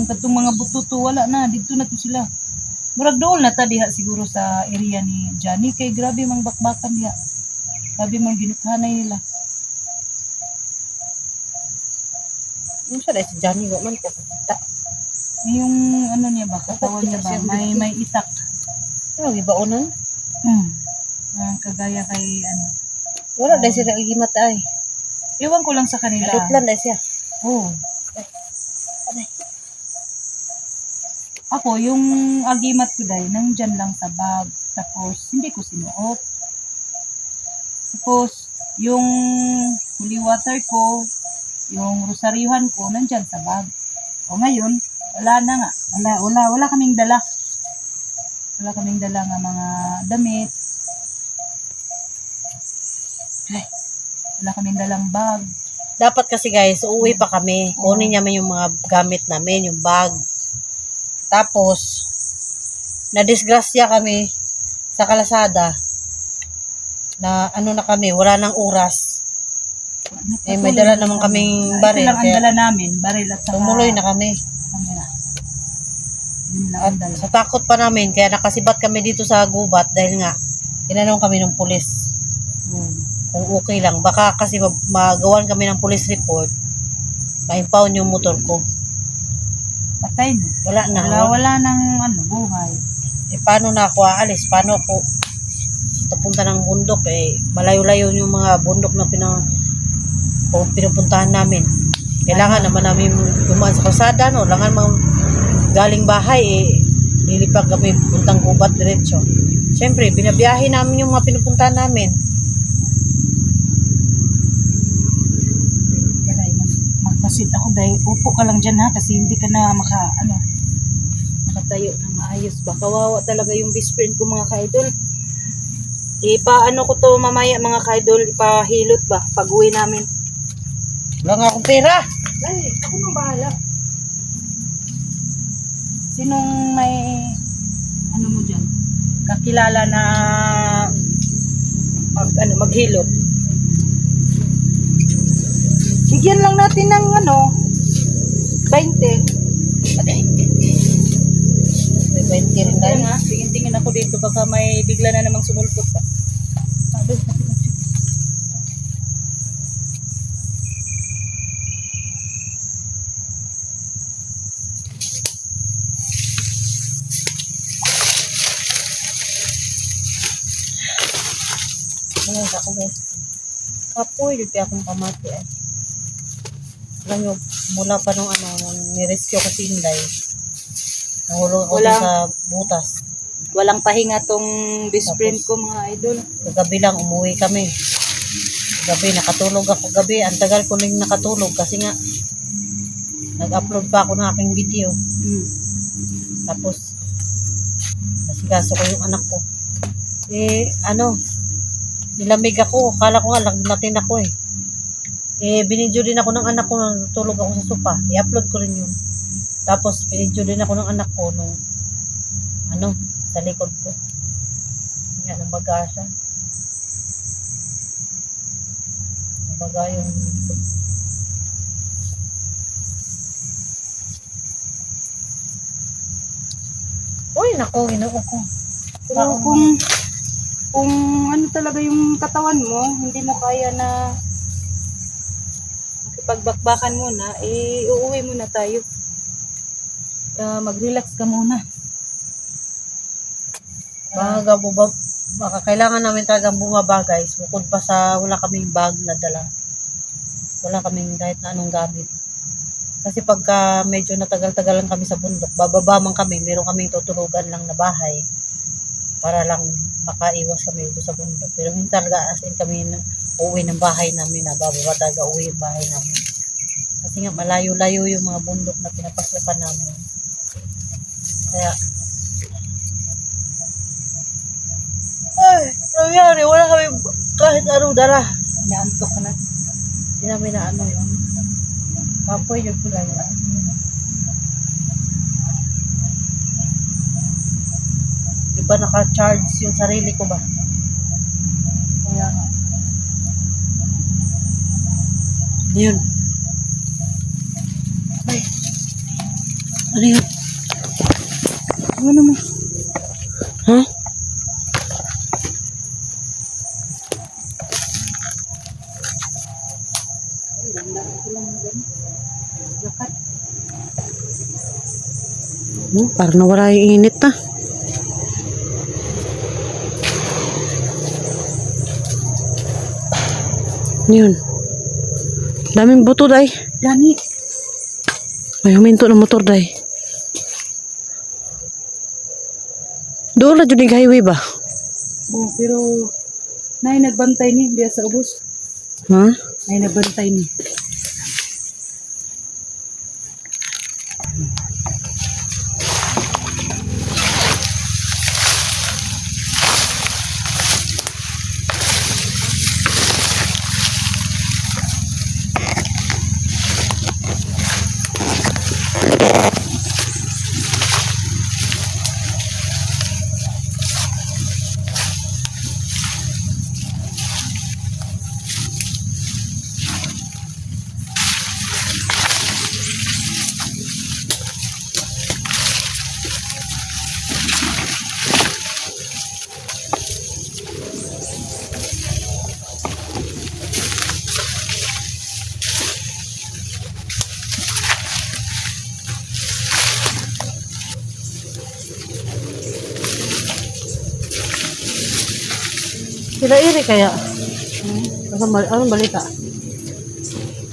katong mga bututo wala na dito na to sila. Murag doon na ta diha siguro sa area ni Johnny kay grabe mang bakbakan diha. Grabe mang ginuthanay nila. Ano siya dahil si Johnny wa man ko kita. Yung ano niya ba, katawan niya ba, may itak. Ano gibaunan? Kagaya kay ano. Wala dahil siya nagigimat ay. Iwan ko lang sa kanila. Adutlan dahil siya. Oo. Ako, yung agimat ko dahil, nandyan lang sa bag. Tapos, hindi ko sinuot. Tapos, yung holy water ko, yung rosaryuhan ko, nandyan sa bag. O ngayon, wala na nga. Wala kaming dala. Wala kaming dala nga mga damit. Wala kaming dalang bag. Dapat kasi guys, uuwi pa kami. Kunin namin yung mga gamit namin, yung bag. Tapos, nadisgrasya kami sa kalasada na ano na kami, wala nang oras. Eh, may dala naman kaming baril. Ito lang ang dala namin, baril at saka... Tumuloy na kami. Kamera. Yun lang At ang dala. sa takot pa namin, kaya nakasibat kami dito sa gubat dahil nga, tinanong kami ng pulis. Kung okay lang. Baka kasi magawan kami ng police report, ma-impound yung motor ko. Patay na. Wala na. Wala nang ano, buhay. Eh, paano na ako aalis? Paano ako papunta ng bundok? Eh, malayo-layo yung mga bundok na pinupuntahan namin. Kailangan naman namin dumaan sa kalsada, no? Kailangan mga galing bahay, eh, nilipag kami puntang gubat diretso. Siyempre, binabiyahe namin yung mga pinupuntahan namin. Magpasit ako dahil upo ka lang dyan ha kasi hindi ka na makatayo na maayos ba. Kawawa talaga yung best friend ko mga ka-idol. Ipaano ko to mamaya mga ka-idol, ipahilot ba pag uwi namin. Wala nga akong pera. Ay, ako nang bahala. Sinong may ano mo dyan? Kakilala na maghilot? Bigyan lang natin ng 20. May 20 rin Ayun tayo. nga, tingin ako dito baka may bigla na namang sumulpot pa. Ano ako guys? Kapoy, hindi akong pamati ay. Alam nyo, mula pa nung nirescue ko si Inday. Nahulog ako dun sa butas. Walang pahinga tong best Tapos, friend ko mga idol. Kagabi lang, umuwi kami. Gabi, nakatulog ako gabi. Ang tagal ko nang nakatulog kasi nga, nag-upload pa ako ng aking video. Tapos, nasigaso ko yung anak ko. Nilamig ako. Kala ko nga, lagnatin ako eh. Binidyo din ako ng anak ko nung tulog ako sa sopa. I-upload ko rin yun. Tapos, binidyo din ako ng anak ko nung, sa likod ko. Nga, nabaga siya. Nabaga yung... Uy, nako, ginoo ko. Pero kung ano talaga yung katawan mo, hindi mo kaya na pagbakbakan muna, uuwi muna tayo. Mag-relax ka muna. Baka kailangan namin talagang bumaba guys. Bukod pa sa wala kaming bag na dala. Wala kaming kahit na anong gamit. Kasi pagka medyo natagal-tagalan kami sa bundok, bababa man kami, meron kaming tutulugan lang na bahay. Para lang makaiwas kami dito sa bundok. Pero hindi talaga as in kami uuwi ng bahay namin na bababa talaga uwi yung bahay namin. Kasi nga malayo-layo yung mga bundok na pinapasukan namin. Kaya nangyari, wala kami kahit anong dala. Naantok ka na. Hindi namin na yun. Kapoy yun pula yan. Diba naka-charge yung sarili ko ba? Kaya nga. Yun. Ay. Ano yun? Ano mo? Ha? Lakat. Parang nawala yung init na. Ano yun? Daming buto, day. Gani. May huminto ng motor, day. Doon na dyan yung highway ba? Oh, pero nay nagbantay ni diya sa ubos. Ha? Nay nagbantay ni. Sila iri kaya? Anong balita?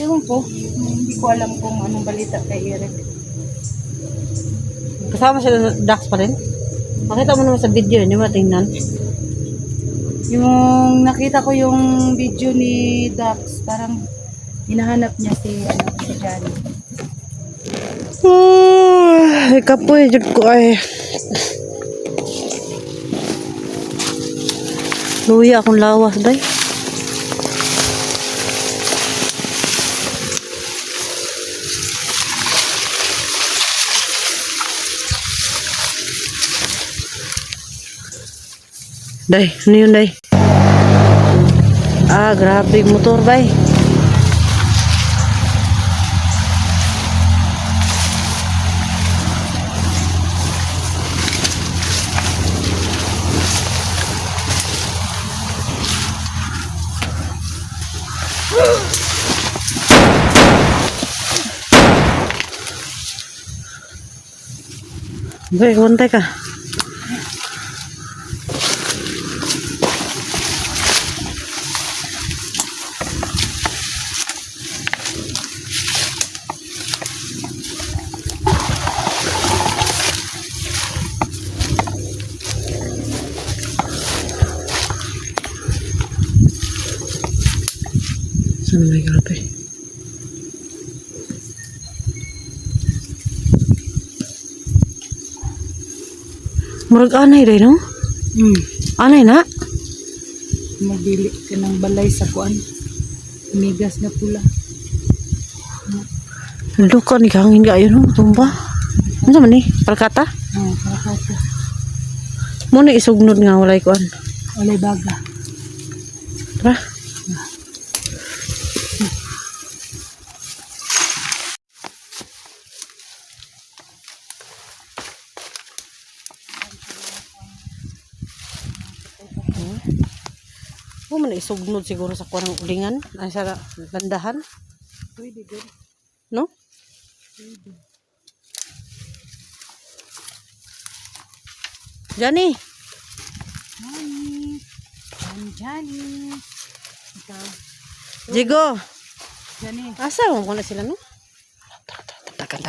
Ewan ko, hindi ko alam kung anong balita kay Eric. Kasama sila sa Dax pa rin? Makita mo naman sa video, hindi mo tingnan. Yung nakita ko yung video ni Dax, parang hinahanap niya si Johnny. Ay, kapoy, jud ko ay. Luya akong lawas, day. Day, ano yun, day? Grabe yung motor, bay. Bay, kuwantay ka. Saan may grabe? Murag anay day, no? Anay na? Magbili ka ng balay sa kuan. Migas na pula. Luka ni kangin ka yun, no? Tumba. Ano naman eh? Palkata? Oh, kakata. Muna isugnod nga walay kuan. Walay baga. Tara. Muna isugnod siguro sa kuan ng ulingan. Ay sa landahan. Pwede din. No? Pwede. Johnny! Johnny. Johnny. Ikaw. Jigo! Johnny. Asa mo na sila, no? Takan.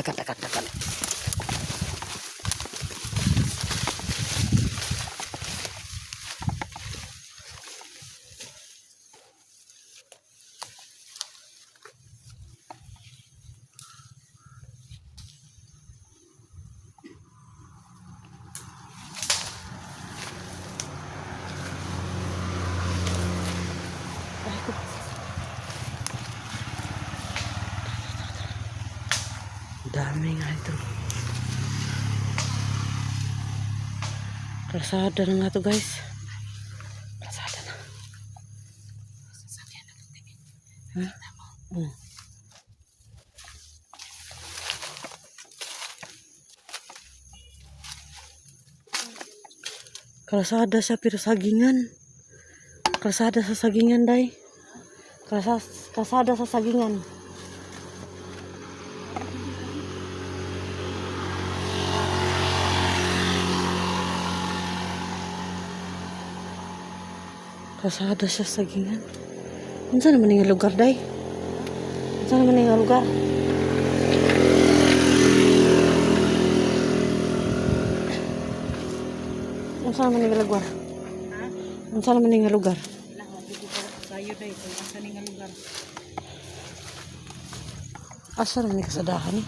Dami nga ito. Kalsada na nga to, guys. Kalsada na. Ha? Kalsada siya pero sagingan. Kalsada sa sagingan, day. Kalsada sa sagingan. Kalsada siya sa sagingan. Unsa naman nga lugar, day? Unsa naman nga lugar? Unsa naman nga lugar? Ha? Unsa naman nga lugar? Wala nga dito tayo day kung asa ni nga lugar. Asa na ni kasadahan ni?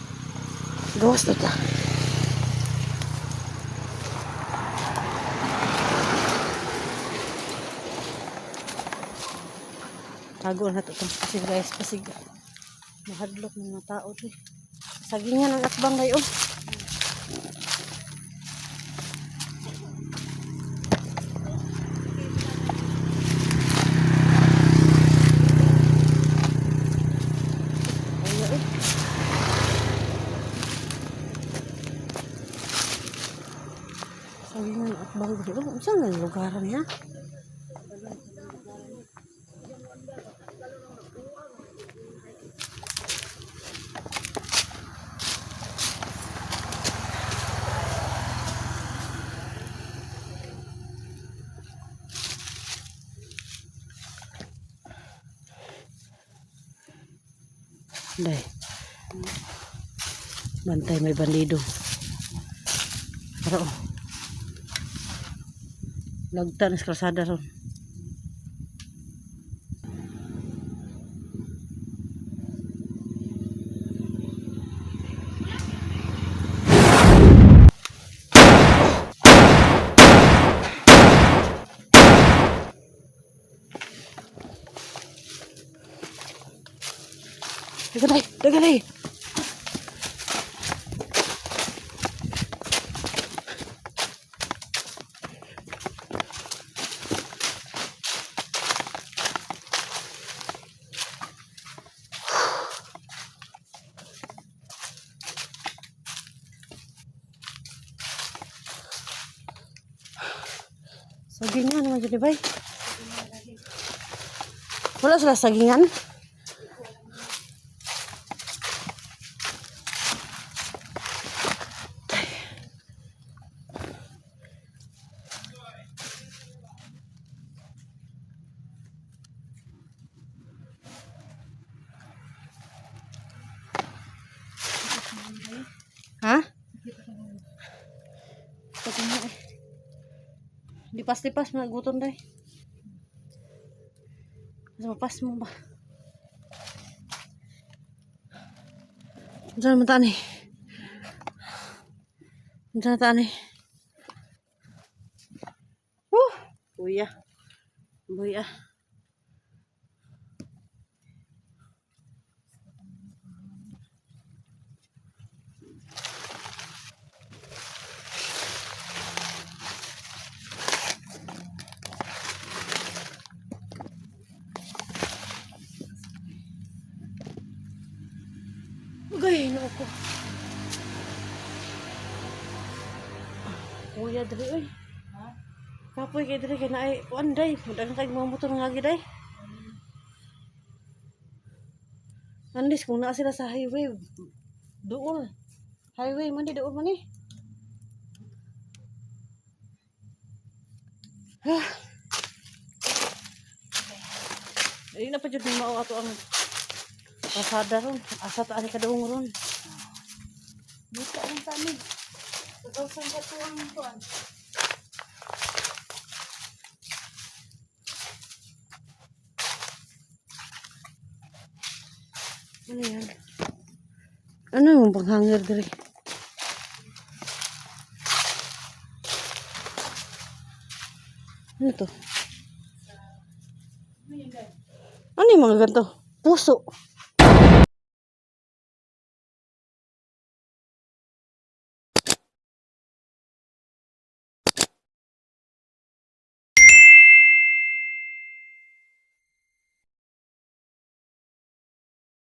Gawas na ta. Tago na ito itong pasig guys, pasig. Mahadlok ng mga tao ito. Sagingan ang atbang kayo. Sagingan ang atbang kayo. Saan nga yung lugaran niya? Day. Bantay may bandido. Pero lagta na sa kalsada ron. Dagan day. Sagingan naman dyan, bay. Wala sila sagingan. Ha? Lipas-lipas mga gutom day. Mapas mo ba? Diyan naman taan eh. Diyan taan eh. Buya. Buya. Ugay, no ko. Kuya diri oy. Ha? Kapoy kay diri kay naay kuan day, mudagan kay mga motor nga giday. Andis kung naa sila sa highway. Duol. Highway man di duol man eh. Ay na pa jud ni mao ato ang pasada ron. Asa ta ani kadung ron. Buka ang tani. Tutusan ka to ang kuan. Ano yan? Ano yung panghanger diri? Ano to? Ano yung mga ganito? Puso.